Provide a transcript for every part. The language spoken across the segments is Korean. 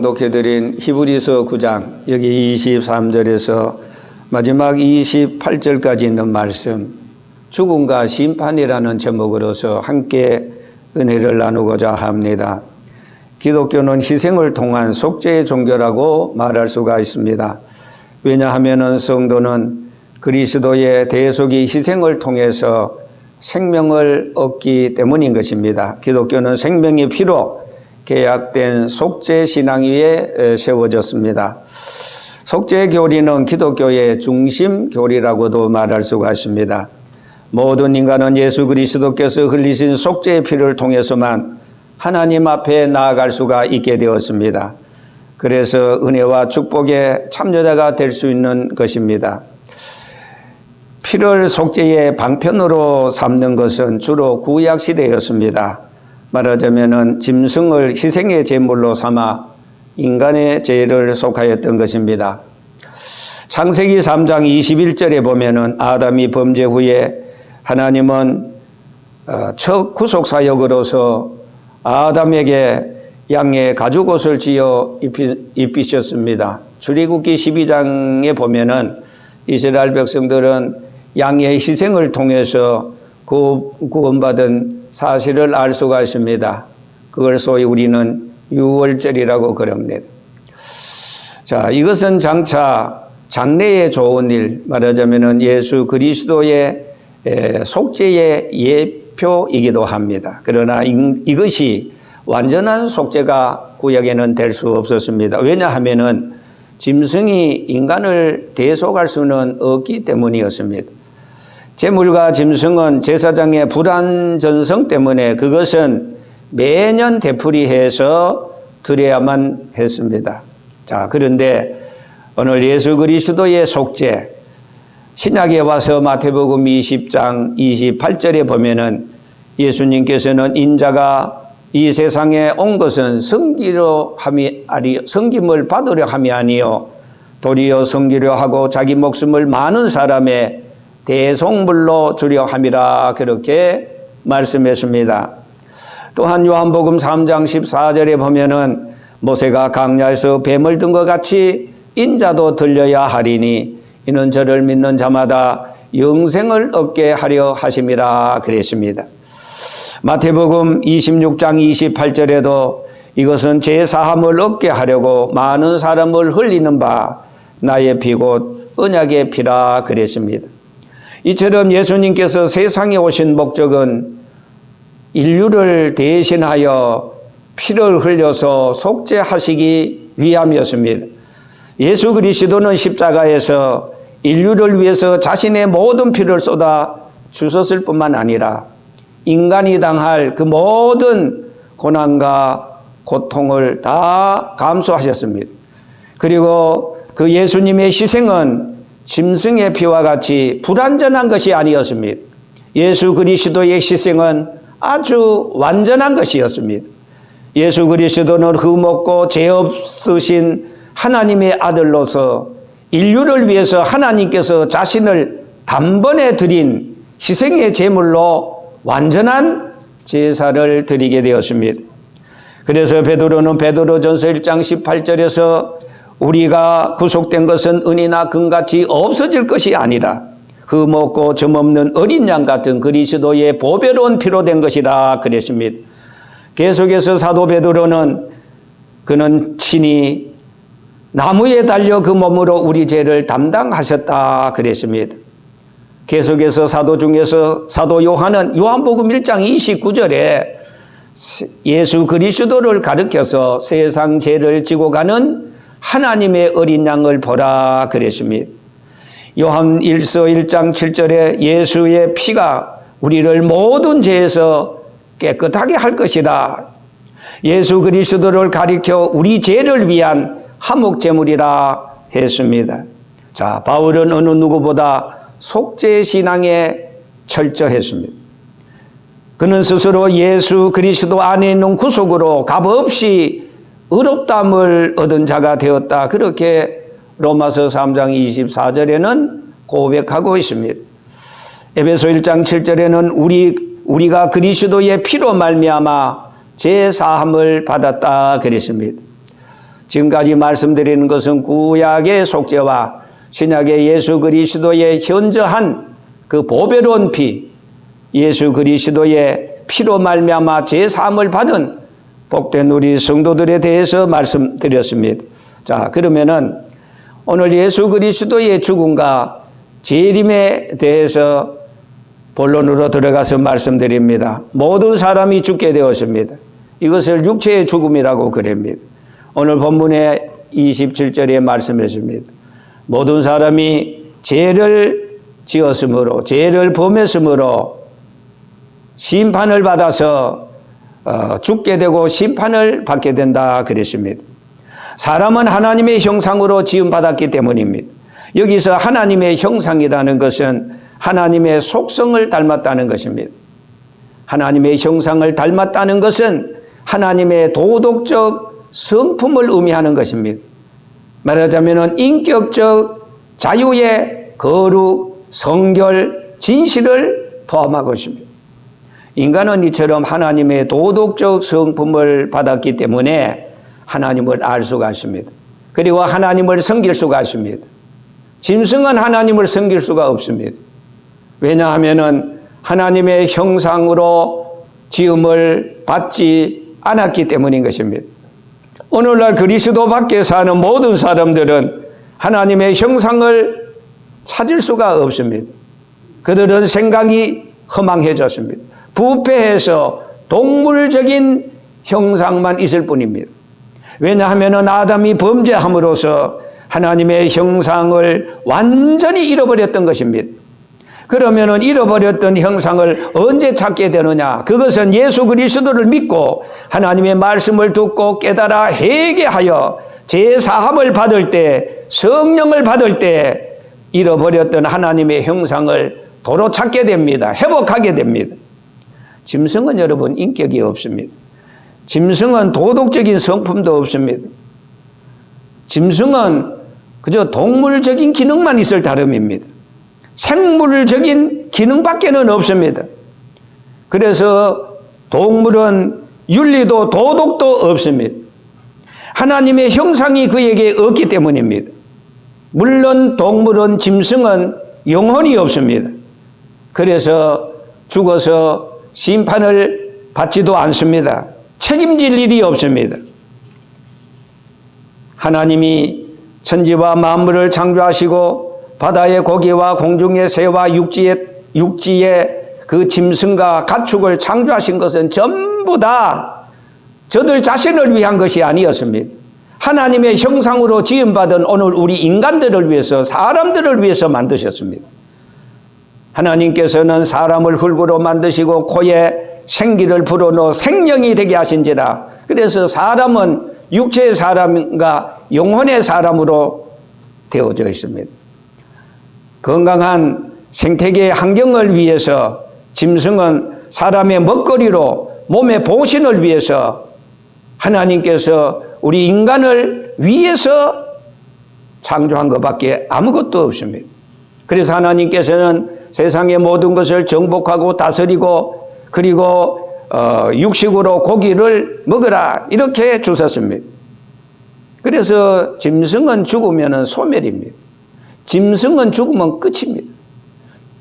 독해드린 히브리서 9장 여기 23절에서 마지막 28절까지 있는 말씀, 죽음과 심판이라는 제목으로서 함께 은혜를 나누고자 합니다. 기독교는 희생을 통한 속죄의 종교라고 말할 수가 있습니다. 왜냐하면 성도는 그리스도의 대속의 희생을 통해서 생명을 얻기 때문인 것입니다. 기독교는 생명의 피로 계약된 속죄 신앙 위에 세워졌습니다. 속죄 교리는 기독교의 중심 교리라고도 말할 수가 있습니다. 모든 인간은 예수 그리스도께서 흘리신 속죄의 피를 통해서만 하나님 앞에 나아갈 수가 있게 되었습니다. 그래서 은혜와 축복의 참여자가 될 수 있는 것입니다. 피를 속죄의 방편으로 삼는 것은 주로 구약 시대였습니다. 말하자면 짐승을 희생의 제물로 삼아 인간의 죄를 속하였던 것입니다. 창세기 3장 21절에 보면은 아담이 범죄 후에 하나님은 첫 구속사역으로서 아담에게 양의 가죽옷을 지어 입히셨습니다. 출애굽기 12장에 보면은 이스라엘 백성들은 양의 희생을 통해서 구원받은 사실을 알 수가 있습니다. 그걸 소위 우리는 유월절이라고 그럽니다. 자, 이것은 장차 장래에 좋은 일, 말하자면 예수 그리스도의 속죄의 예표이기도 합니다. 그러나 이것이 완전한 속죄가 구약에는 될 수 없었습니다. 왜냐하면 짐승이 인간을 대속할 수는 없기 때문이었습니다. 제물과 짐승은 제사장의 불완전성 때문에 그것은 매년 되풀이해서 드려야만 했습니다. 자, 그런데 오늘 예수 그리스도의 속죄, 신약에 와서 마태복음 20장 28절에 보면은 예수님께서는 인자가 이 세상에 온 것은 섬김을 받으려 함이 아니요 도리어 섬기려 하고 자기 목숨을 많은 사람의 대속물로 주려 함이라 그렇게 말씀했습니다. 또한 요한복음 3장 14절에 보면은 모세가 광야에서 뱀을 든 것 같이 인자도 들려야 하리니 이는 저를 믿는 자마다 영생을 얻게 하려 하심이라 그랬습니다. 마태복음 26장 28절에도 이것은 제사함을 얻게 하려고 많은 사람을 흘리는 바 나의 피 곧 언약의 피라 그랬습니다. 이처럼 예수님께서 세상에 오신 목적은 인류를 대신하여 피를 흘려서 속죄하시기 위함이었습니다. 예수 그리스도는 십자가에서 인류를 위해서 자신의 모든 피를 쏟아 주셨을 뿐만 아니라 인간이 당할 그 모든 고난과 고통을 다 감수하셨습니다. 그리고 그 예수님의 희생은 짐승의 피와 같이 불완전한 것이 아니었습니다. 예수 그리스도의 희생은 아주 완전한 것이었습니다. 예수 그리스도는 흠없고 죄 없으신 하나님의 아들로서 인류를 위해서 하나님께서 자신을 단번에 드린 희생의 제물로 완전한 제사를 드리게 되었습니다. 그래서 베드로는 베드로전서 1장 18절에서 우리가 구속된 것은 은이나 금같이 없어질 것이 아니라 흠없고 점없는 어린 양 같은 그리스도의 보배로운 피로 된 것이라 그랬습니다. 계속해서 사도 베드로는 그는 친히 나무에 달려 그 몸으로 우리 죄를 담당하셨다 그랬습니다. 계속해서 사도 중에서 사도 요한은 요한복음 1장 29절에 예수 그리스도를 가리켜서 세상 죄를 지고 가는 하나님의 어린 양을 보라 그랬습니다. 요한 1서 1장 7절에 예수의 피가 우리를 모든 죄에서 깨끗하게 할 것이라. 예수 그리스도를 가리켜 우리 죄를 위한 화목제물이라 했습니다. 자, 바울은 어느 누구보다 속죄 신앙에 철저했습니다. 그는 스스로 예수 그리스도 안에 있는 구속으로 값없이 의롭다함을 얻은 자가 되었다. 그렇게 로마서 3장 24절에는 고백하고 있습니다. 에베소 1장 7절에는 우리가 그리스도의 피로 말미암아 제 사함을 받았다 그랬습니다. 지금까지 말씀드리는 것은 구약의 속죄와 신약의 예수 그리스도의 현저한 그 보배로운 피, 예수 그리스도의 피로 말미암아 제사함을 받은 복된 우리 성도들에 대해서 말씀드렸습니다. 자, 그러면은 오늘 예수 그리스도의 죽음과 재림에 대해서 본론으로 들어가서 말씀드립니다. 모든 사람이 죽게 되었습니다. 이것을 육체의 죽음이라고 그럽니다. 오늘 본문의 27절에 말씀했습니다. 모든 사람이 죄를 지었으므로, 죄를 범했으므로 심판을 받아서 죽게 되고 심판을 받게 된다 그랬습니다. 사람은 하나님의 형상으로 지음받았기 때문입니다. 여기서 하나님의 형상이라는 것은 하나님의 속성을 닮았다는 것입니다. 하나님의 형상을 닮았다는 것은 하나님의 도덕적 성품을 의미하는 것입니다. 말하자면 인격적 자유의 거룩, 성결, 진실을 포함하고 있습니다. 인간은 이처럼 하나님의 도덕적 성품을 받았기 때문에 하나님을 알 수가 있습니다. 그리고 하나님을 섬길 수가 있습니다. 짐승은 하나님을 섬길 수가 없습니다. 왜냐하면 하나님의 형상으로 지음을 받지 않았기 때문인 것입니다. 오늘날 그리스도 밖에 사는 모든 사람들은 하나님의 형상을 찾을 수가 없습니다. 그들은 생각이 허망해졌습니다. 부패해서 동물적인 형상만 있을 뿐입니다. 왜냐하면 아담이 범죄함으로써 하나님의 형상을 완전히 잃어버렸던 것입니다. 그러면 잃어버렸던 형상을 언제 찾게 되느냐? 그것은 예수 그리스도를 믿고 하나님의 말씀을 듣고 깨달아 회개하여 제사함을 받을 때, 성령을 받을 때 잃어버렸던 하나님의 형상을 도로 찾게 됩니다. 회복하게 됩니다. 짐승은 여러분 인격이 없습니다. 짐승은 도덕적인 성품도 없습니다. 짐승은 그저 동물적인 기능만 있을 따름입니다. 생물적인 기능밖에는 없습니다. 그래서 동물은 윤리도 도덕도 없습니다. 하나님의 형상이 그에게 없기 때문입니다. 물론 동물은, 짐승은 영혼이 없습니다. 그래서 죽어서 심판을 받지도 않습니다. 책임질 일이 없습니다. 하나님이 천지와 만물을 창조하시고 바다의 고기와 공중의 새와 육지의 그 짐승과 가축을 창조하신 것은 전부 다 저들 자신을 위한 것이 아니었습니다. 하나님의 형상으로 지음받은 오늘 우리 인간들을 위해서, 사람들을 위해서 만드셨습니다. 하나님께서는 사람을 흙으로 만드시고 코에 생기를 불어넣어 생명이 되게 하신지라. 그래서 사람은 육체의 사람과 영혼의 사람으로 되어져 있습니다. 건강한 생태계 환경을 위해서 짐승은 사람의 먹거리로 몸의 보신을 위해서 하나님께서 우리 인간을 위해서 창조한 것밖에 아무것도 없습니다. 그래서 하나님께서는 세상의 모든 것을 정복하고 다스리고 그리고 육식으로 고기를 먹으라 이렇게 주셨습니다. 그래서 짐승은 죽으면 소멸입니다. 짐승은 죽으면 끝입니다.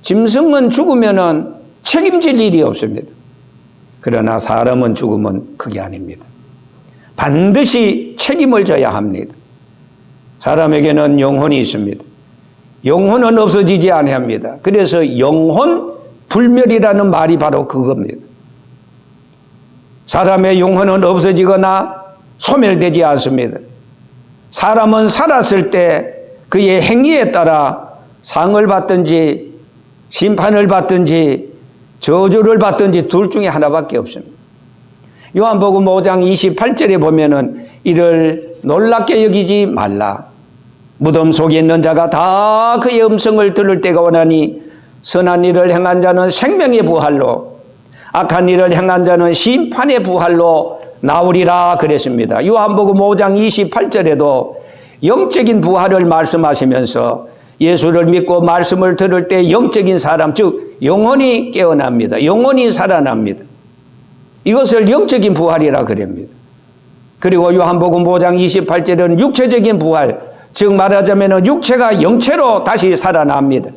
짐승은 죽으면 책임질 일이 없습니다. 그러나 사람은 죽으면 그게 아닙니다. 반드시 책임을 져야 합니다. 사람에게는 영혼이 있습니다. 영혼은 없어지지 아니합니다. 그래서 영혼 불멸이라는 말이 바로 그겁니다. 사람의 영혼은 없어지거나 소멸되지 않습니다. 사람은 살았을 때 그의 행위에 따라 상을 받든지 심판을 받든지 저주를 받든지 둘 중에 하나밖에 없습니다. 요한복음 5장 28절에 보면은 이를 놀랍게 여기지 말라. 무덤 속에 있는 자가 다 그의 음성을 들을 때가 오나니 선한 일을 행한 자는 생명의 부활로 악한 일을 행한 자는 심판의 부활로 나오리라 그랬습니다. 요한복음 5장 28절에도 영적인 부활을 말씀하시면서 예수를 믿고 말씀을 들을 때 영적인 사람, 즉 영혼이 깨어납니다. 영혼이 살아납니다. 이것을 영적인 부활이라 그럽니다. 그리고 요한복음 5장 28절은 육체적인 부활, 즉 말하자면 육체가 영체로 다시 살아납니다.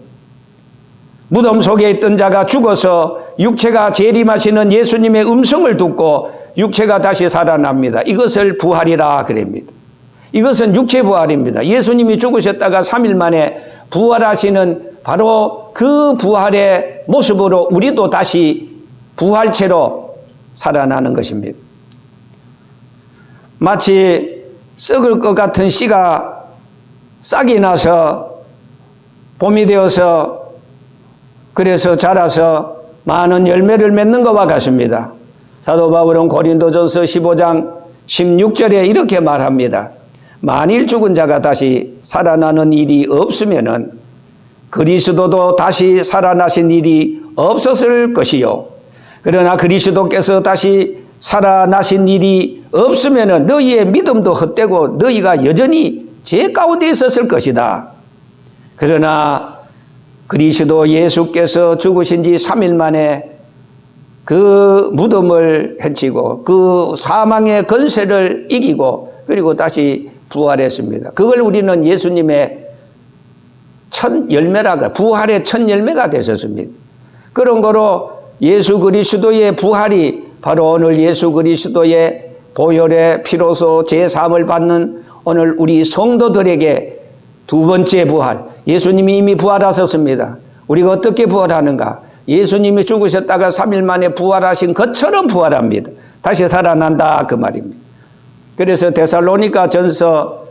무덤 속에 있던 자가 죽어서 육체가 재림하시는 예수님의 음성을 듣고 육체가 다시 살아납니다. 이것을 부활이라 그럽니다. 이것은 육체 부활입니다. 예수님이 죽으셨다가 3일 만에 부활하시는 바로 그 부활의 모습으로 우리도 다시 부활체로 살아나는 것입니다. 마치 썩을 것 같은 씨가 싹이 나서 봄이 되어서 그래서 자라서 많은 열매를 맺는 것과 같습니다. 사도 바울은 고린도전서 15장 16절에 이렇게 말합니다. 만일 죽은 자가 다시 살아나는 일이 없으면은 그리스도도 다시 살아나신 일이 없었을 것이요. 그러나 그리스도께서 다시 살아나신 일이 없으면은 너희의 믿음도 헛되고 너희가 여전히 죄 가운데 있었을 것이다. 그러나 그리스도 예수께서 죽으신 지 3일 만에 그 무덤을 헤치고 그 사망의 권세를 이기고 그리고 다시 부활했습니다. 그걸 우리는 예수님의 첫 열매라고, 부활의 첫 열매가 되셨습니다. 그런 거로 예수 그리스도의 부활이 바로 오늘 예수 그리스도의 보혈의 피로서 제3을 받는 오늘 우리 성도들에게 두 번째 부활, 예수님이 이미 부활하셨습니다. 우리가 어떻게 부활하는가? 예수님이 죽으셨다가 3일 만에 부활하신 것처럼 부활합니다. 다시 살아난다 그 말입니다. 그래서 데살로니가 전서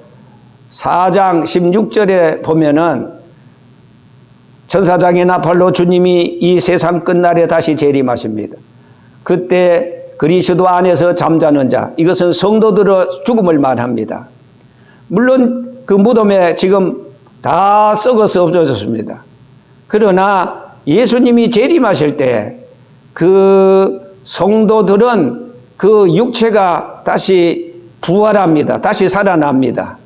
4장 16절에 보면은 천사장의 나팔로 주님이 이 세상 끝날에 다시 재림하십니다. 그때 그리스도 안에서 잠자는 자, 이것은 성도들의 죽음을 말합니다. 물론 그 무덤에 지금 다 썩어서 없어졌습니다. 그러나 예수님이 재림하실 때 그 성도들은 그 육체가 다시 부활합니다. 다시 살아납니다.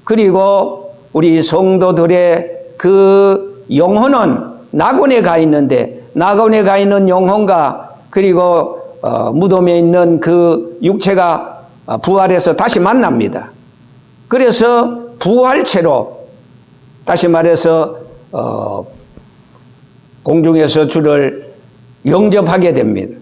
그리고 우리 성도들의 그 영혼은 낙원에 가 있는데 낙원에 가 있는 영혼과 그리고 무덤에 있는 그 육체가 부활해서 다시 만납니다. 그래서 부활체로 다시 말해서 공중에서 주를 영접하게 됩니다.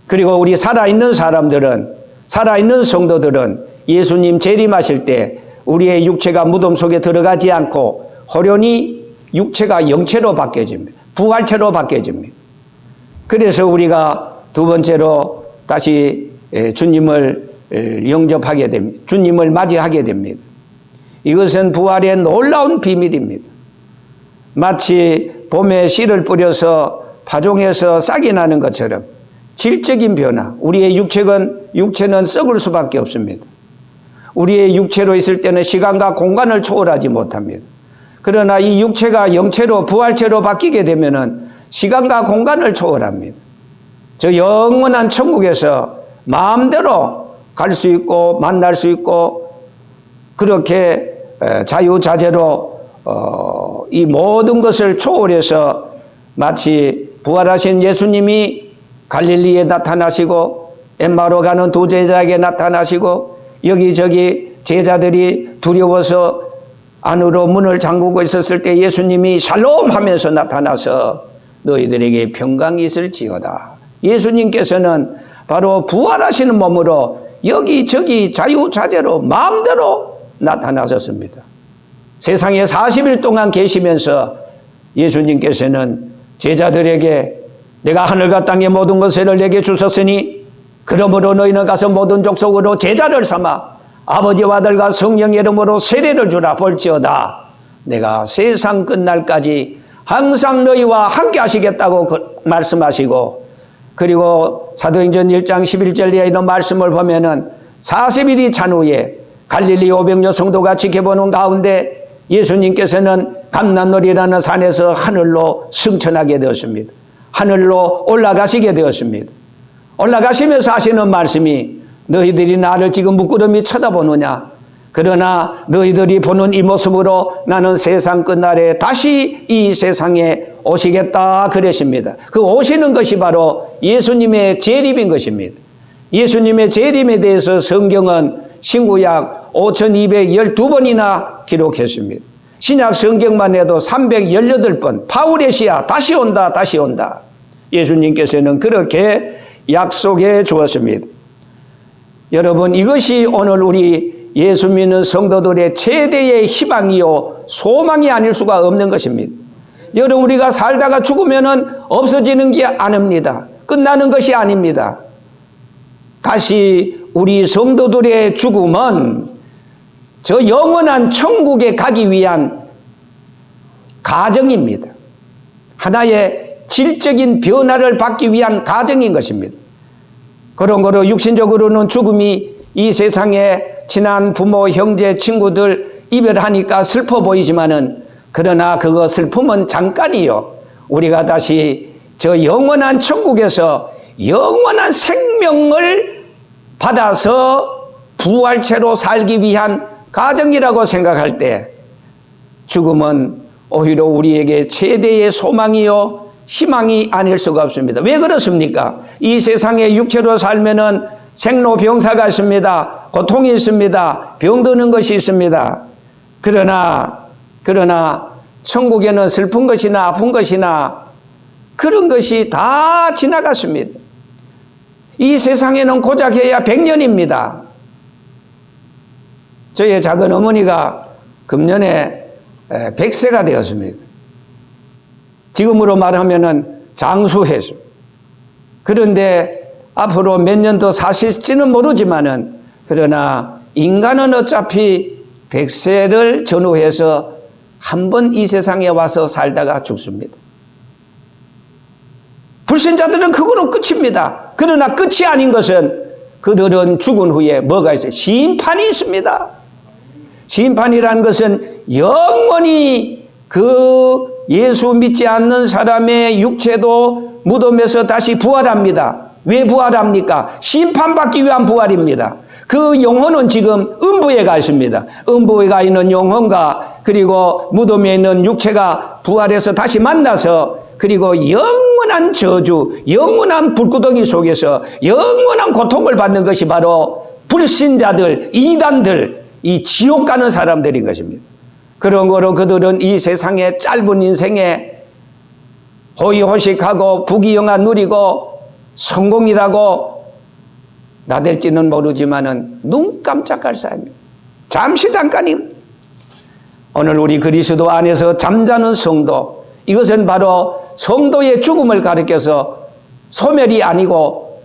그리고 우리 살아있는 사람들은, 살아있는 성도들은 예수님 재림하실 때 우리의 육체가 무덤 속에 들어가지 않고 호련히 육체가 영체로 바뀌어집니다. 부활체로 바뀌어집니다. 그래서 우리가 두 번째로 다시 주님을 영접하게 됩니다. 주님을 맞이하게 됩니다. 이것은 부활의 놀라운 비밀입니다. 마치 봄에 씨를 뿌려서 파종해서 싹이 나는 것처럼 질적인 변화, 우리의 육체는 썩을 수밖에 없습니다. 우리의 육체로 있을 때는 시간과 공간을 초월하지 못합니다. 그러나 이 육체가 영체로 부활체로 바뀌게 되면은 시간과 공간을 초월합니다. 저 영원한 천국에서 마음대로 갈 수 있고 만날 수 있고 그렇게 자유자재로 이 모든 것을 초월해서 마치 부활하신 예수님이 갈릴리에 나타나시고 엠마오로 가는 두 제자에게 나타나시고 여기저기 제자들이 두려워서 안으로 문을 잠그고 있었을 때 예수님이 샬롬 하면서 나타나서 너희들에게 평강이 있을지어다. 예수님께서는 바로 부활하시는 몸으로 여기저기 자유자재로 마음대로 나타나셨습니다. 세상에 40일 동안 계시면서 예수님께서는 제자들에게 내가 하늘과 땅의 모든 것을 내게 주셨으니 그러므로 너희는 가서 모든 족속으로 제자를 삼아 아버지와 아들과 성령의 이름으로 세례를 주라. 볼지어다 내가 세상 끝날까지 항상 너희와 함께 하시겠다고 말씀하시고, 그리고 사도행전 1장 11절에 있는 말씀을 보면은 40일이 찬 후에 갈릴리 500여 성도가 지켜보는 가운데 예수님께서는 감람놀이라는 산에서 하늘로 승천하게 되었습니다. 하늘로 올라가시게 되었습니다. 올라가시면서 하시는 말씀이 너희들이 나를 지금 묵구름이 쳐다보느냐? 그러나 너희들이 보는 이 모습으로 나는 세상 끝날에 다시 이 세상에 오시겠다 그러십니다. 그 오시는 것이 바로 예수님의 재림인 것입니다. 예수님의 재림에 대해서 성경은 신구약 5212번이나 기록했습니다. 신약 성경만 해도 318번 바울의 시야 다시 온다 다시 온다. 예수님께서는 그렇게 약속해 주었습니다. 여러분, 이것이 오늘 우리 예수 믿는 성도들의 최대의 희망이요 소망이 아닐 수가 없는 것입니다. 여러분, 우리가 살다가 죽으면 없어지는 게 아닙니다. 끝나는 것이 아닙니다. 다시 우리 성도들의 죽음은 저 영원한 천국에 가기 위한 가정입니다. 하나의 질적인 변화를 받기 위한 가정인 것입니다. 그런 거로 육신적으로는 죽음이 이 세상에 친한 부모, 형제, 친구들 이별하니까 슬퍼 보이지만은 그러나 그거 슬픔은 잠깐이요. 우리가 다시 저 영원한 천국에서 영원한 생명을 받아서 부활체로 살기 위한 가정이라고 생각할 때 죽음은 오히려 우리에게 최대의 소망이요 희망이 아닐 수가 없습니다. 왜 그렇습니까? 이 세상에 육체로 살면은 생로병사가 있습니다. 고통이 있습니다. 병드는 것이 있습니다. 그러나 천국에는 슬픈 것이나 아픈 것이나 그런 것이 다 지나갔습니다. 이 세상에는 고작 해야 100년입니다. 저의 작은 어머니가 금년에 100세가 되었습니다. 지금으로 말하면은 장수해서. 그런데 앞으로 몇 년 더 사실지는 모르지만은 그러나 인간은 어차피 100세를 전후해서 한 번 이 세상에 와서 살다가 죽습니다. 불신자들은 그거는 끝입니다. 그러나 끝이 아닌 것은 그들은 죽은 후에 뭐가 있어요? 심판이 있습니다. 심판이라는 것은 영원히 그 예수 믿지 않는 사람의 육체도 무덤에서 다시 부활합니다. 왜 부활합니까? 심판받기 위한 부활입니다. 그 영혼은 지금 음부에 가 있습니다. 음부에 가 있는 영혼과 그리고 무덤에 있는 육체가 부활해서 다시 만나서 그리고 영원한 저주, 영원한 불구덩이 속에서 영원한 고통을 받는 것이 바로 불신자들, 이단들, 이 지옥 가는 사람들인 것입니다. 그런 거로 그들은 이 세상의 짧은 인생에 호의호식하고 부귀영화 누리고 성공이라고 나댈지는 모르지만은 눈 깜짝할 사이입니다. 잠시 잠깐입니다. 오늘 우리 그리스도 안에서 잠자는 성도, 이것은 바로 성도의 죽음을 가리켜서 소멸이 아니고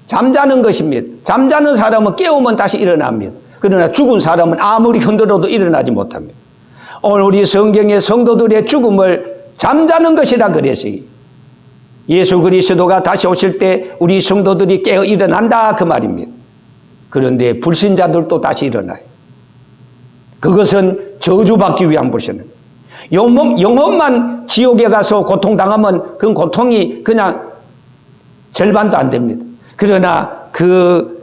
잠자는 것입니다. 잠자는 사람은 깨우면 다시 일어납니다. 그러나 죽은 사람은 아무리 흔들어도 일어나지 못합니다. 오늘 우리 성경의 성도들의 죽음을 잠자는 것이라 그랬어요. 예수 그리스도가 다시 오실 때 우리 성도들이 깨어 일어난다 그 말입니다. 그런데 불신자들도 다시 일어나요. 그것은 저주받기 위한 불신입니다. 영혼만 지옥에 가서 고통당하면 그 고통이 그냥 절반도 안 됩니다. 그러나 그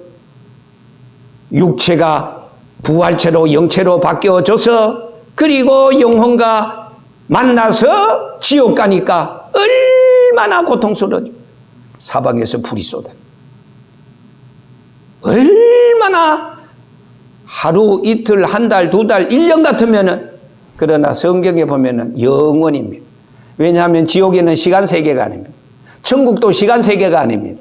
육체가 부활체로 영체로 바뀌어져서 그리고 영혼과 만나서 지옥 가니까 얼마나 고통스러워요. 사방에서 불이 쏟아요. 얼마나 하루, 이틀, 한 달, 두 달, 1년 같으면은 그러나 성경에 보면은 영원입니다. 왜냐하면 지옥에는 시간 세계가 아닙니다. 천국도 시간 세계가 아닙니다.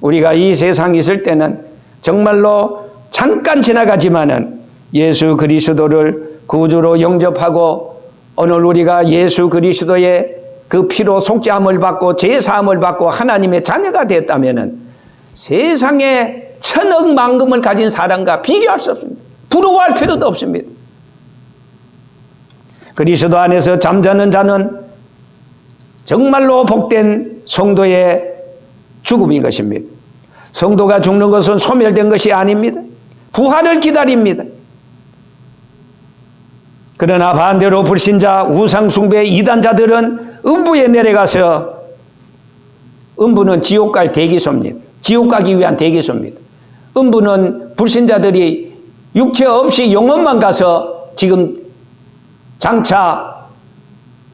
우리가 이 세상에 있을 때는 정말로 잠깐 지나가지만은 예수 그리스도를 구주로 영접하고 오늘 우리가 예수 그리스도의 그 피로 속죄함을 받고 제사함을 받고 하나님의 자녀가 됐다면은 세상에 천억만금을 가진 사람과 비교할 수 없습니다. 부러워할 필요도 없습니다. 그리스도 안에서 잠자는 자는 정말로 복된 성도의 죽음인 것입니다. 성도가 죽는 것은 소멸된 것이 아닙니다. 부활을 기다립니다. 그러나 반대로 불신자, 우상숭배, 이단자들은 음부에 내려가서 음부는 지옥 갈 대기소입니다. 지옥 가기 위한 대기소입니다. 음부는 불신자들이 육체 없이 영혼만 가서 지금 장차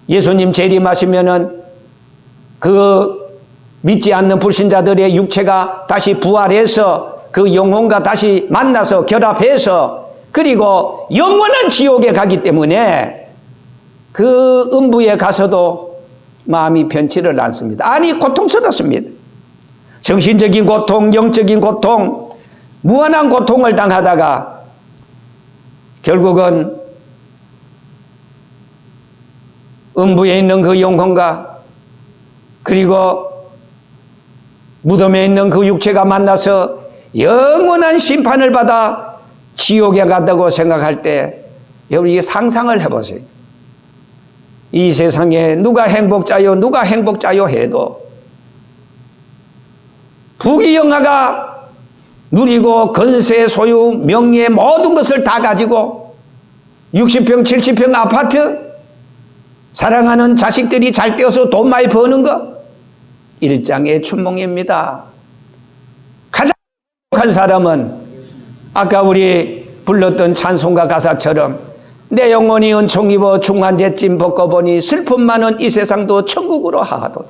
예수님 재림하시면은 그 믿지 않는 불신자들의 육체가 다시 부활해서 그 영혼과 다시 만나서 결합해서 그리고 영원한 지옥에 가기 때문에 그 음부에 가서도 마음이 편치를 않습니다. 아니, 고통스럽습니다. 정신적인 고통, 영적인 고통, 무한한 고통을 당하다가 결국은 음부에 있는 그 영혼과 그리고 무덤에 있는 그 육체가 만나서 영원한 심판을 받아 지옥에 간다고 생각할 때 여러분 이게 상상을 해보세요. 이 세상에 누가 행복자요 누가 행복자요 해도 부귀영화가 누리고 건세 소유 명예 모든 것을 다 가지고 60평 70평 아파트 사랑하는 자식들이 잘 되어서 돈 많이 버는 것 일장의 춘몽입니다. 가장 행복한 사람은 아까 우리 불렀던 찬송가 가사처럼 내 영혼이 은총 입어 중환제찜 벗고보니 슬픔 많은 이 세상도 천국으로 하하도다.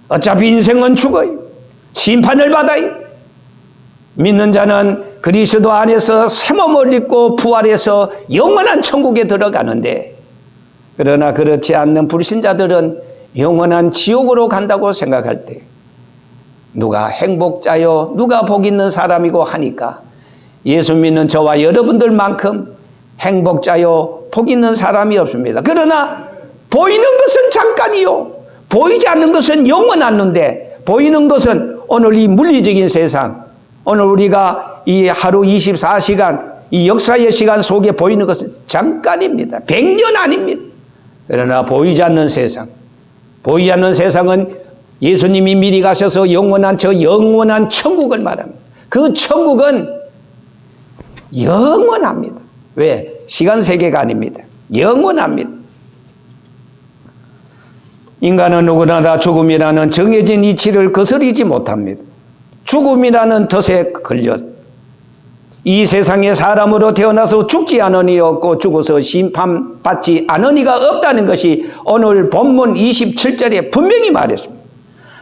어차피 인생은 죽어요. 심판을 받아요. 믿는 자는 그리스도 안에서 새 몸을 입고 부활해서 영원한 천국에 들어가는데 그러나 그렇지 않는 불신자들은 영원한 지옥으로 간다고 생각할 때 누가 행복자요 누가 복 있는 사람이고 하니까 예수 믿는 저와 여러분들만큼 행복자요 복 있는 사람이 없습니다. 그러나 보이는 것은 잠깐이요 보이지 않는 것은 영원하는데 보이는 것은 오늘 이 물리적인 세상 오늘 우리가 이 하루 24시간 이 역사의 시간 속에 보이는 것은 잠깐입니다. 100년 아닙니다. 그러나 보이지 않는 세상 보이지 않는 세상은 예수님이 미리 가셔서 영원한 저 영원한 천국을 말합니다. 그 천국은 영원합니다. 왜? 시간 세계가 아닙니다. 영원합니다. 인간은 누구나 다 죽음이라는 정해진 이치를 거스르지 못합니다. 죽음이라는 덫에 걸려 이 세상에 사람으로 태어나서 죽지 않으니 없고 죽어서 심판받지 않으니가 없다는 것이 오늘 본문 27절에 분명히 말했습니다.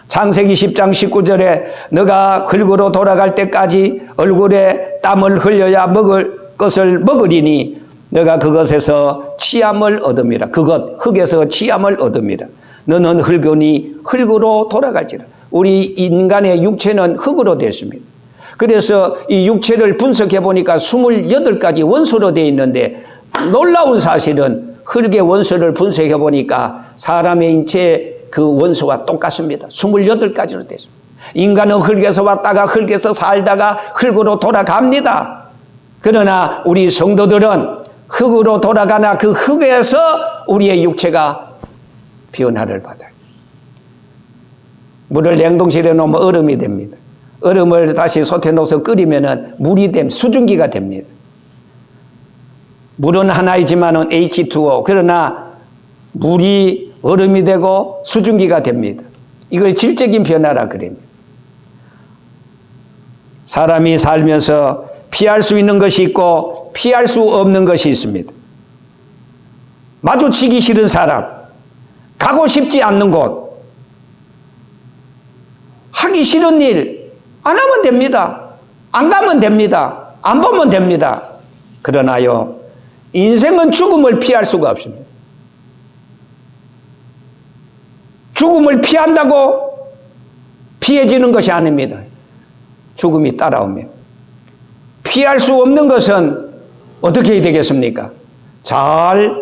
창세기 10장 19절에 너가 흙으로 돌아갈 때까지 얼굴에 땀을 흘려야 먹을 것을 먹으리니 너가 그것에서 취함을 얻음이라. 그것 흙에서 취함을 얻음이라. 너는 흙이니 흙으로 돌아갈지라. 우리 인간의 육체는 흙으로 됐습니다. 그래서 이 육체를 분석해 보니까 28가지 원소로 되어 있는데 놀라운 사실은 흙의 원소를 분석해 보니까 사람의 인체의 그 원소와 똑같습니다. 28가지로 되어 있습니다. 인간은 흙에서 왔다가 흙에서 살다가 흙으로 돌아갑니다. 그러나 우리 성도들은 흙으로 돌아가나 그 흙에서 우리의 육체가 변화를 받아요. 물을 냉동실에 놓으면 얼음이 됩니다. 얼음을 다시 솥에 넣어서 끓이면 물이 수증기가 됩니다. 물은 하나이지만은 H2O. 그러나 물이 얼음이 되고 수증기가 됩니다. 이걸 질적인 변화라 그럽니다. 사람이 살면서 피할 수 있는 것이 있고 피할 수 없는 것이 있습니다. 마주치기 싫은 사람, 가고 싶지 않는 곳, 하기 싫은 일 안 하면 됩니다. 안 가면 됩니다. 안 보면 됩니다. 그러나요, 인생은 죽음을 피할 수가 없습니다. 죽음을 피한다고 피해지는 것이 아닙니다. 죽음이 따라옵니다. 피할 수 없는 것은 어떻게 해야 되겠습니까? 잘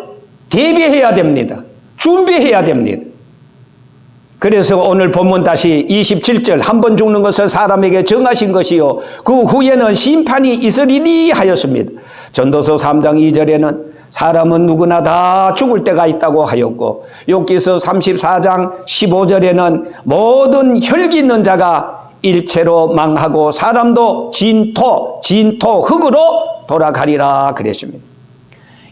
대비해야 됩니다. 준비해야 됩니다. 그래서 오늘 본문 다시 27절 한 번 죽는 것을 사람에게 정하신 것이요 그 후에는 심판이 있으리니 하였습니다. 전도서 3장 2절에는 사람은 누구나 다 죽을 때가 있다고 하였고 욥기서 34장 15절에는 모든 혈기 있는 자가 일체로 망하고 사람도 진토 흙으로 돌아가리라 그랬습니다.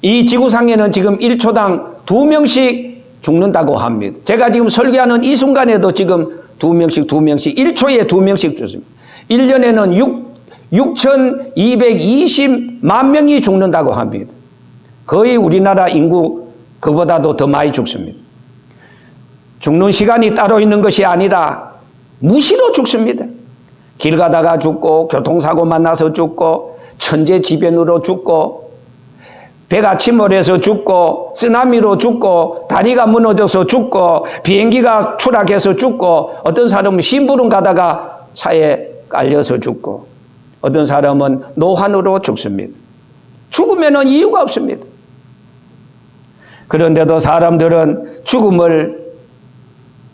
이 지구상에는 지금 1초당 2명씩 죽는다고 합니다. 제가 지금 설교하는 이 순간에도 지금 2명씩 1초에 2명씩 죽습니다. 1년에는 6,220만 명이 죽는다고 합니다. 거의 우리나라 인구 그보다도 더 많이 죽습니다. 죽는 시간이 따로 있는 것이 아니라 무시로 죽습니다. 길 가다가 죽고, 교통사고 만나서 죽고, 천재지변으로 죽고, 배가 침몰해서 죽고, 쓰나미로 죽고, 다리가 무너져서 죽고, 비행기가 추락해서 죽고, 어떤 사람은 심부름 가다가 차에 깔려서 죽고, 어떤 사람은 노환으로 죽습니다. 죽으면 이유가 없습니다. 그런데도 사람들은 죽음을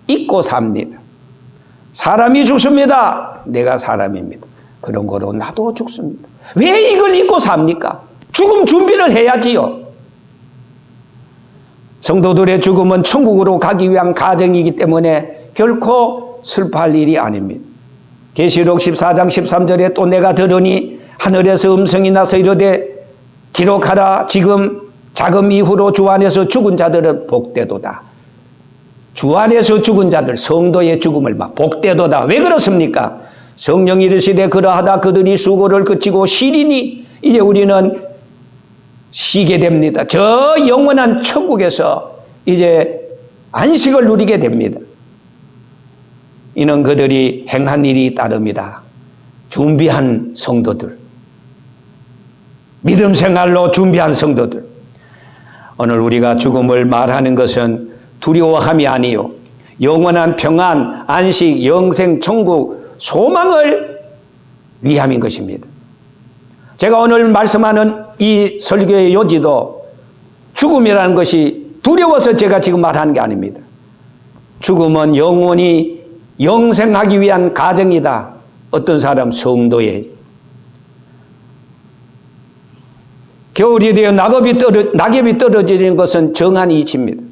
잊고 삽니다. 사람이 죽습니다. 내가 사람입니다. 그런 거로 나도 죽습니다. 왜 이걸 잊고 삽니까? 죽음 준비를 해야지요. 성도들의 죽음은 천국으로 가기 위한 과정이기 때문에 결코 슬퍼할 일이 아닙니다. 계시록 14장 13절에 또 내가 들으니 하늘에서 음성이 나서 이르되 기록하라. 지금 자금 이후로 주 안에서 죽은 자들은 복되도다. 주 안에서 죽은 자들, 성도의 죽음을 막 복되도다. 왜 그렇습니까? 성령이 이르시되 그러하다 그들이 수고를 그치고 쉬리니 이제 우리는 쉬게 됩니다. 저 영원한 천국에서 이제 안식을 누리게 됩니다. 이는 그들이 행한 일이 따름이라. 준비한 성도들, 믿음 생활로 준비한 성도들. 오늘 우리가 죽음을 말하는 것은 두려워함이 아니요, 영원한 평안, 안식, 영생, 천국, 소망을 위함인 것입니다. 제가 오늘 말씀하는 이 설교의 요지도 죽음이라는 것이 두려워서 제가 지금 말하는 게 아닙니다. 죽음은 영원히 영생하기 위한 과정이다. 어떤 사람 성도의 겨울이 되어 낙엽이 떨어지는 것은 정한 이치입니다.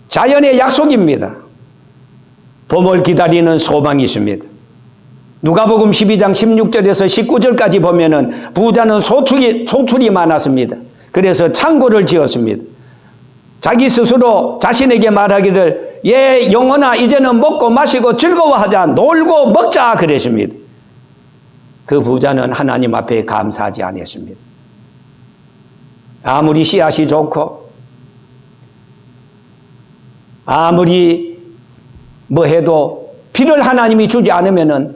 자연의 약속입니다. 봄을 기다리는 소망이 있습니다. 누가복음 12장 16절에서 19절까지 보면은 부자는 소출이 많았습니다. 그래서 창고를 지었습니다. 자기 스스로 자신에게 말하기를 예 영혼아 이제는 먹고 마시고 즐거워하자, 놀고 먹자 그랬습니다. 그 부자는 하나님 앞에 감사하지 않았습니다. 아무리 씨앗이 좋고 아무리 뭐 해도 비를 하나님이 주지 않으면은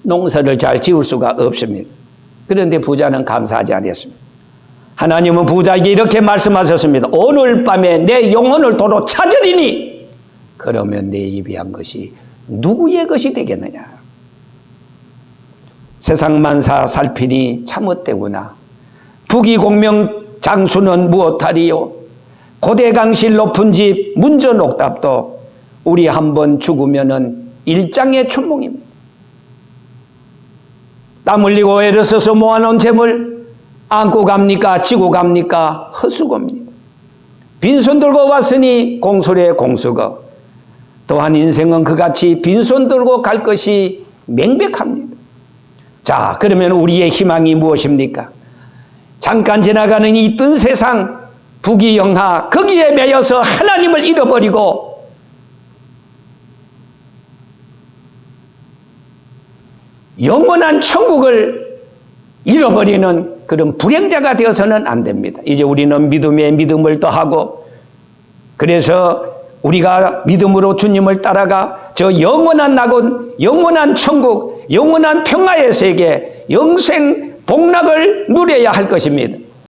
농사를 잘 지을 수가 없습니다. 그런데 부자는 감사하지 않았습니다. 하나님은 부자에게 이렇게 말씀하셨습니다. 오늘 밤에 내 영혼을 도로 찾으리니 그러면 내 입이 한 것이 누구의 것이 되겠느냐. 세상 만사 살피니 참헛되구나. 부귀공명 장수는 무엇하리요. 고대강실 높은 집 문전옥답도 우리 한번 죽으면은 일장의 춘몽입니다. 땀 흘리고 애를 써서 모아놓은 재물 안고 갑니까? 지고 갑니까? 헛수고입니다. 빈손 들고 왔으니 공소래 공수거. 또한 인생은 그같이 빈손 들고 갈 것이 명백합니다. 자, 그러면 우리의 희망이 무엇입니까? 잠깐 지나가는 이 뜬 세상 부귀영화 거기에 매여서 하나님을 잃어버리고 영원한 천국을 잃어버리는 그런 불행자가 되어서는 안 됩니다. 이제 우리는 믿음에 믿음을 더하고 그래서 우리가 믿음으로 주님을 따라가 저 영원한 낙원, 영원한 천국, 영원한 평화의 세계, 영생 복락을 누려야 할 것입니다.